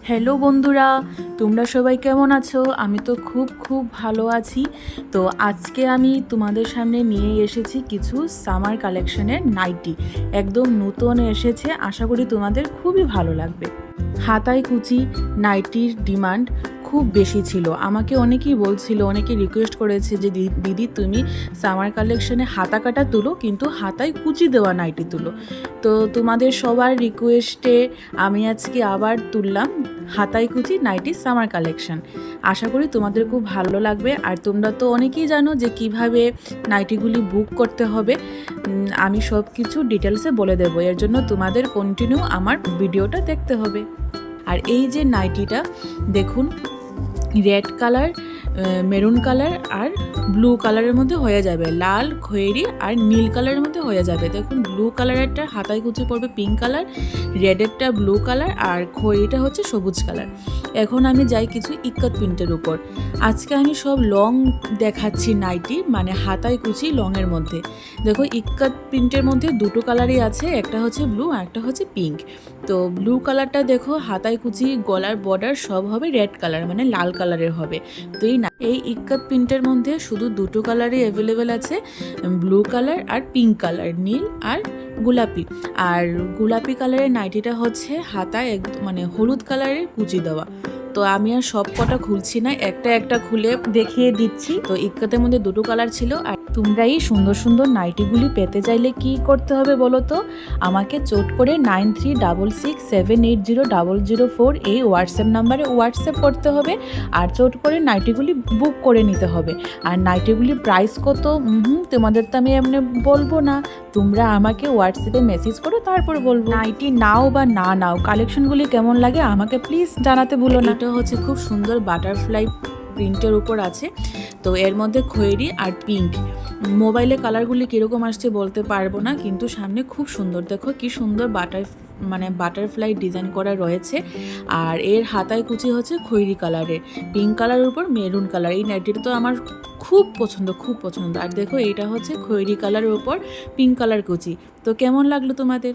Hello বন্ধুরা, তোমরা সবাই কেমন আছো? আমি তো খুব ভালো আছি। তো আজকে আমি তোমাদের সামনে নিয়ে এসেছি কিছু সামার কালেকশনের নাইটি। একদম নতুন এসেছে, আশা করি তোমাদের খুবই ভালো লাগবে। হাতায় কুচি নাইটির ডিমান্ড খুব বেশি ছিল। আমাকে অনেকেই বলছিল, অনেকে রিকোয়েস্ট করেছে যে দিদি তুমি সামার কালেকশনে হাতা কাটা তুলো, কিন্তু হাতায় কুচি দেওয়া নাইটি তুলো। তো তোমাদের সবার রিকোয়েস্টে আমি আজকে আবার তুললাম হাতায় কুচি নাইটি সামার কালেকশন। আশা করি তোমাদের খুব ভালো লাগবে। আর তোমরা তো অনেকেই জানো যে কিভাবে নাইটিগুলি বুক করতে হবে। আমি সব কিছু ডিটেলসে বলে দেবো, এর জন্য তোমাদের কন্টিনিউ আমার ভিডিওটা দেখতে হবে। আর এই যে নাইটিটা দেখুন, রেড কালার, মেরুন কালার আর ব্লু কালারের মধ্যে হয়ে যাবে, লাল, খয়েরি আর নীল কালারের মধ্যে হয়ে যাবে। দেখুন, ব্লু কালারেরটা হাতায় কুচি পড়বে পিঙ্ক কালার, রেডেরটা ব্লু কালার আর খয়েরিটা হচ্ছে সবুজ কালার। এখন আমি যাই কিছু ইক্কত প্রিন্টের উপর। আজকে আমি সব লং দেখাচ্ছি নাইটি, মানে হাতায় কুচি লংয়ের মধ্যে। দেখো, ইক্কত প্রিন্টের মধ্যে দুটো কালারই আছে, একটা হচ্ছে ব্লু আর একটা হচ্ছে পিঙ্ক। তো ব্লু কালারটা দেখো হাতায় কুচি, গলার বর্ডার সব হবে রেড কালার, মানে লাল কালারের হবে। তো এই ইক্কত প্রিন্টের মধ্যে শুধু দুটো কালারই অ্যাভেলেবেল আছে, ব্লু কালার আর পিঙ্ক কালার, নীল আর গোলাপি। আর গোলাপি কালারের নাইটিটা হচ্ছে হাতায় মানে হলুদ কালারের কুচি দেওয়া। তো আমি আর সব কটা খুলছি না, একটা একটা খুলে দেখিয়ে দিচ্ছি। তো ইক্কতের মধ্যে দুটো কালার ছিল। আর তোমরা এই সুন্দর সুন্দর নাইটিগুলি পেতে চাইলে কি করতে হবে বলো তো? আমাকে চট করে 9366780004 এই হোয়াটসঅ্যাপ নাম্বারে হোয়াটসঅ্যাপ করতে হবে। আর চট করে নাইটিগুলি বুক করে নিতে হবে। আর নাইটিগুলির প্রাইস কত তোমাদের তো আমি এমনি বলবো না, তোমরা আমাকে হোয়াটসঅ্যাপে মেসেজ করো, তারপর বলবো। নাইটি নাও বা না নাও, কালেকশনগুলি কেমন লাগে আমাকে প্লিজ জানাতে ভুলো না। এটা হচ্ছে খুব সুন্দর বাটারফ্লাই প্রিন্টের উপর আছে। তো এর মধ্যে খয়েরি আর পিঙ্ক। মোবাইলে কালারগুলি কীরকম আসছে বলতে পারবো না, কিন্তু সামনে খুব সুন্দর। দেখো কি সুন্দর বাটারফ্লাই ডিজাইন করা রয়েছে। আর এর হাতায় কুচি হচ্ছে খয়েরি কালারের, পিঙ্ক কালারের উপর মেরুন কালার। এই নাইটিটা তো আমার খুব পছন্দ। আর দেখো, এইটা হচ্ছে খয়েরি কালারের উপর পিঙ্ক কালার কুচি। তো কেমন লাগলো তোমাদের?